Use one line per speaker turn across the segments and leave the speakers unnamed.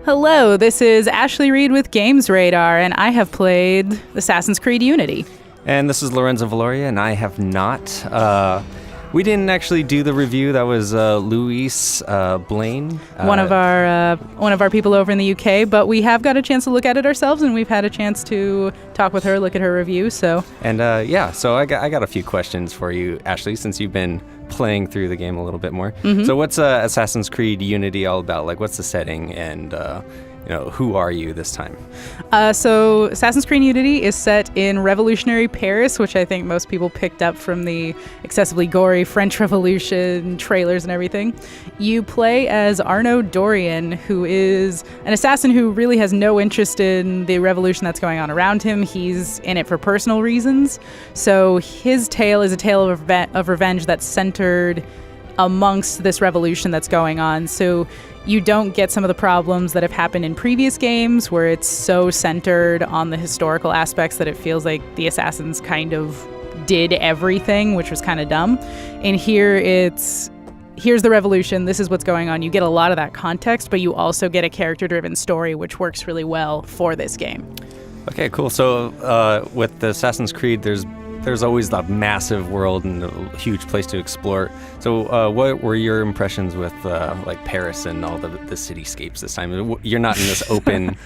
Hello, this is Ashley Reed with Games Radar, and I have played Assassin's Creed Unity.
And this is Lorenzo Valoria, and I have not. We didn't actually do the review. That was Luis Blaine,
one of our people over in the UK. But we have got a chance to look at it ourselves, and we've had a chance to talk with her, look at her review. So
so I got a few questions for you, Ashley, since you've been playing through the game a little bit more.
Mm-hmm.
So what's Assassin's Creed Unity all about? Like, what's the setting, and who are you this time?
So Assassin's Creed Unity is set in revolutionary Paris, which I think most people picked up from the excessively gory French Revolution trailers and everything. You play as Arnaud Dorian, who is an assassin who really has no interest in the revolution that's going on around him. He's in it for personal reasons. So his tale is a tale of revenge that's centered amongst this revolution that's going on. So you don't get some of the problems that have happened in previous games where it's so centered on the historical aspects that it feels like the assassins kind of did everything, which was kind of dumb. And here's the revolution, this is what's going on. You get a lot of that context, but you also get a character-driven story, which works really well for this game.
Okay, cool. So with the Assassin's Creed, there's always the massive world and a huge place to explore. So what were your impressions with like Paris and all the cityscapes this time? You're not in this open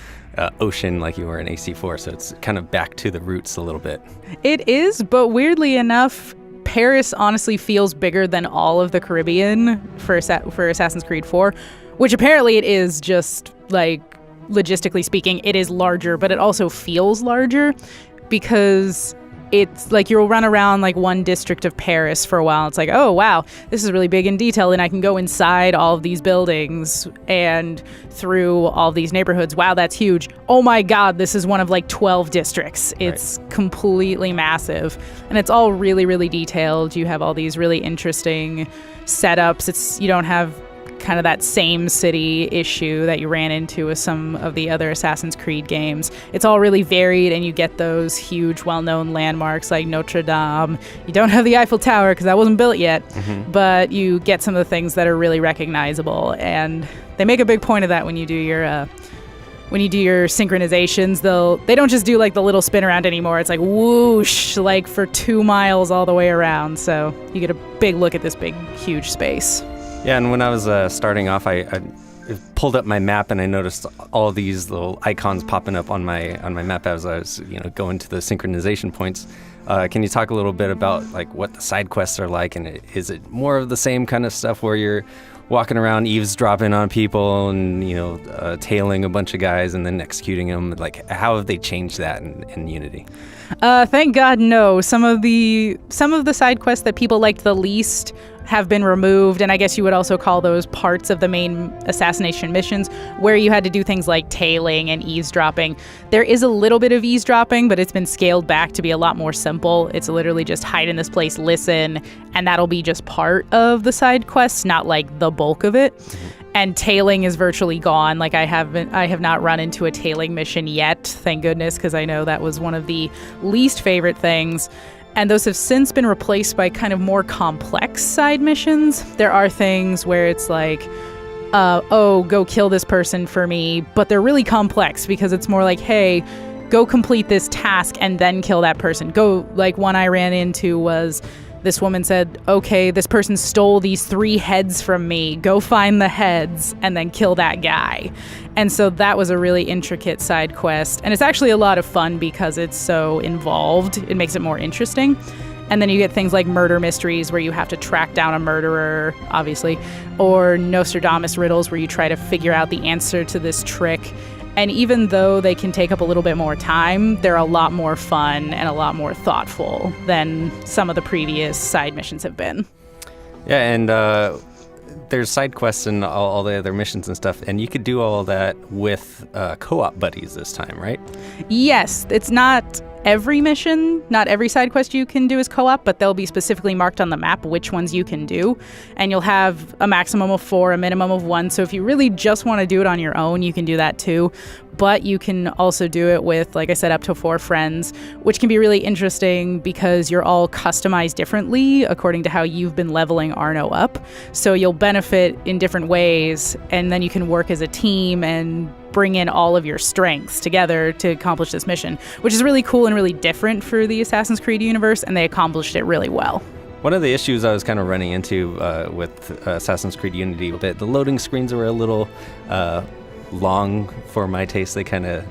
ocean like you were in AC4, so it's kind of back to the roots a little bit.
It is, but weirdly enough, Paris honestly feels bigger than all of the Caribbean for Assassin's Creed 4, which apparently it is, just like logistically speaking, it is larger, but it also feels larger because it's like you'll run around like one district of Paris for a while. It's like, oh, wow, this is really big in detail. And I can go inside all of these buildings and through all these neighborhoods. Wow, that's huge. Oh, my God, this is one of like 12 districts. It's completely massive. And it's all really, really detailed. You have all these really interesting setups. You don't have kind of that same city issue that you ran into with some of the other Assassin's Creed games. It's all really varied, and you get those huge, well-known landmarks like Notre Dame. You don't have the Eiffel Tower because that wasn't built yet, but you get some of the things that are really recognizable, and they make a big point of that when you do your synchronizations. They don't just do like the little spin around anymore. It's like whoosh, like for 2 miles all the way around. So you get a big look at this big, huge space.
Yeah, and when I was starting off, I pulled up my map and I noticed all these little icons popping up on my map as I was going to the synchronization points. Can you talk a little bit about like what the side quests are like, and is it more of the same kind of stuff where you're walking around eavesdropping on people and tailing a bunch of guys and then executing them? Like, how have they changed that in Unity?
Thank God, no. Some of the side quests that people liked the least have been removed, and I guess you would also call those parts of the main assassination missions where you had to do things like tailing and eavesdropping. There is a little bit of eavesdropping, but it's been scaled back to be a lot more simple. It's literally just hide in this place, listen, and that'll be just part of the side quests, not like the bulk of it. And tailing is virtually gone. Like I have not run into a tailing mission yet, thank goodness, because I know that was one of the least favorite things. And those have since been replaced by kind of more complex side missions. There are things where it's like, go kill this person for me, but they're really complex because it's more like, hey, go complete this task and then kill that person. Like one I ran into was, this woman said, okay, this person stole these 3 heads from me. Go find the heads and then kill that guy. And so that was a really intricate side quest. And it's actually a lot of fun because it's so involved. It makes it more interesting. And then you get things like murder mysteries where you have to track down a murderer, obviously, or Nostradamus riddles where you try to figure out the answer to this trick. And even though they can take up a little bit more time, they're a lot more fun and a lot more thoughtful than some of the previous side missions have been.
Yeah, and there's side quests and all the other missions and stuff, and you could do all that with co-op buddies this time, right?
Yes, it's not every mission, not every side quest you can do is co-op, but they'll be specifically marked on the map which ones you can do. And you'll have a maximum of 4, a minimum of 1. So if you really just want to do it on your own, you can do that too. But you can also do it with, like I said, up to 4 friends, which can be really interesting because you're all customized differently according to how you've been leveling Arno up. So you'll benefit in different ways, and then you can work as a team and bring in all of your strengths together to accomplish this mission, which is really cool and really different for the Assassin's Creed universe, and they accomplished it really well.
One of the issues I was kind of running into with Assassin's Creed Unity, that the loading screens were a little long for my taste. They kind of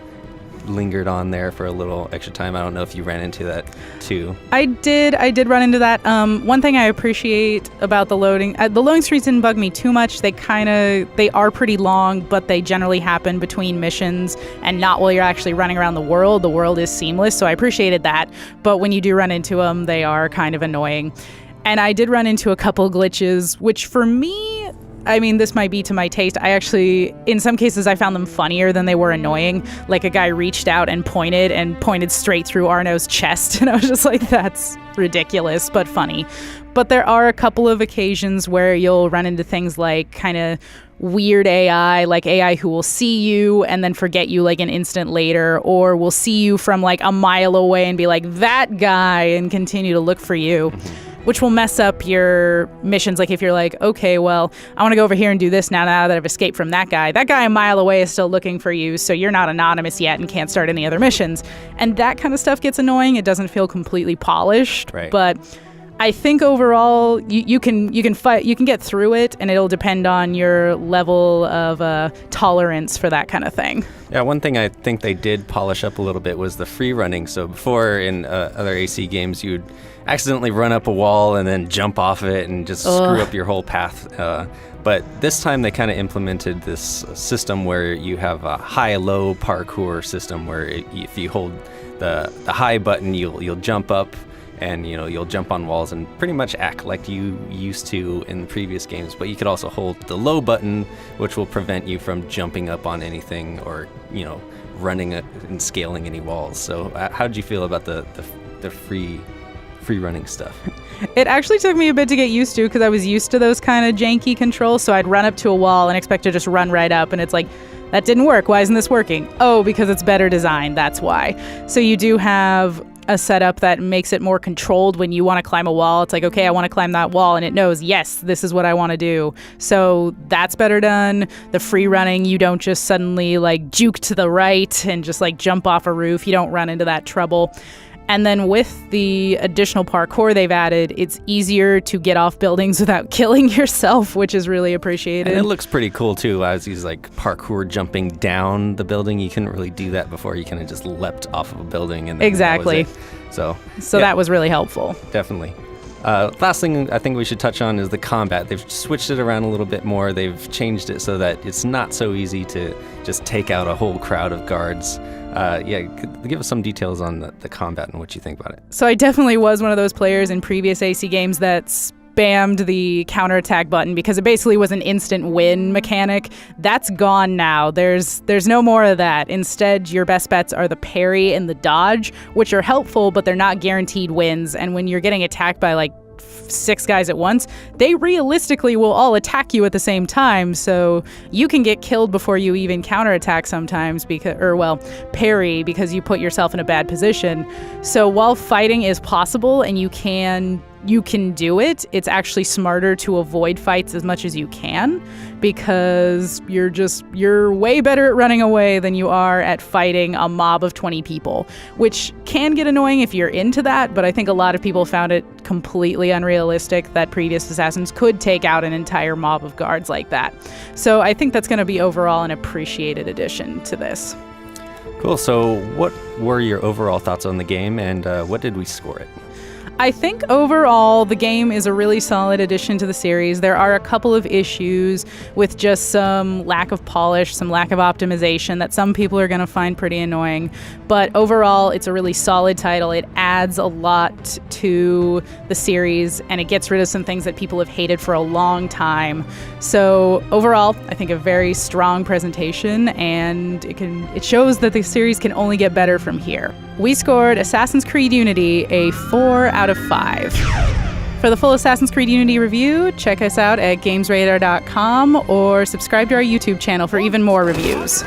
lingered on there for a little extra time. I don't know if you ran into that too. I did
run into that. One thing I appreciate about the loading screens didn't bug me too much. They are pretty long, but they generally happen between missions and not while you're actually running around the world. The world is seamless, so I appreciated that. But when you do run into them, they are kind of annoying. And I did run into a couple glitches, which for me, I mean, this might be to my taste. I actually, in some cases, I found them funnier than they were annoying. Like a guy reached out and pointed straight through Arno's chest. And I was just like, that's ridiculous, but funny. But there are a couple of occasions where you'll run into things like kind of weird AI, like AI who will see you and then forget you like an instant later, or will see you from like a mile away and be like, that guy, and continue to look for you. Which will mess up your missions. Like if you're like, okay, well, I want to go over here and do this now that I've escaped from that guy. That guy a mile away is still looking for you, so you're not anonymous yet and can't start any other missions. And that kind of stuff gets annoying. It doesn't feel completely polished.
Right.
But I think overall you can get through it, and it'll depend on your level of tolerance for that kind of thing.
Yeah, one thing I think they did polish up a little bit was the free running. So before in other AC games, you'd accidentally run up a wall and then jump off of it and just screw up your whole path. But this time they kind of implemented this system where you have a high-low parkour system where if you hold the high button, you'll jump up, and you'll jump on walls and pretty much act like you used to in the previous games. But you could also hold the low button, which will prevent you from jumping up on anything or running and scaling any walls. So how did you feel about the free running stuff?
It actually took me a bit to get used to, because I was used to those kind of janky controls. So I'd run up to a wall and expect to just run right up, and it's like, that didn't work. Why isn't this working? Oh, because it's better designed. That's why. So you do have a setup that makes it more controlled when you want to climb a wall. It's like, okay, I want to climb that wall, and it knows, yes, this is what I want to do. So that's better done. The free running, you don't just suddenly like juke to the right and just like jump off a roof. You don't run into that trouble. And then with the additional parkour they've added, it's easier to get off buildings without killing yourself, which is really appreciated.
And it looks pretty cool too, as he's like parkour jumping down the building. You couldn't really do that before. You kind of just leapt off of a building, and
exactly.
That was it. So
that was really helpful.
Definitely. Last thing I think we should touch on is the combat. They've switched it around a little bit more. They've changed it so that it's not so easy to just take out a whole crowd of guards. Give us some details on the combat and what you think about it.
So I definitely was one of those players in previous AC games that spammed the counterattack button because it basically was an instant win mechanic. That's gone now. There's no more of that. Instead, your best bets are the parry and the dodge, which are helpful, but they're not guaranteed wins. And when you're getting attacked by like 6 guys at once, they realistically will all attack you at the same time, so you can get killed before you even counterattack sometimes, parry, because you put yourself in a bad position. So while fighting is possible and you can do it, it's actually smarter to avoid fights as much as you can, because you're way better at running away than you are at fighting a mob of 20 people, which can get annoying if you're into that, but I think a lot of people found it completely unrealistic that previous Assassins could take out an entire mob of guards like that. So I think that's going to be overall an appreciated addition to this.
Cool. So what were your overall thoughts on the game, and what did we score it?
I think overall the game is a really solid addition to the series. There are a couple of issues with just some lack of polish, some lack of optimization that some people are going to find pretty annoying. But overall, it's a really solid title. It adds a lot to the series, and it gets rid of some things that people have hated for a long time. So overall, I think a very strong presentation, and it shows that the series can only get better from here. We scored Assassin's Creed Unity a 4 out of 5. For the full Assassin's Creed Unity review, check us out at gamesradar.com or subscribe to our YouTube channel for even more reviews.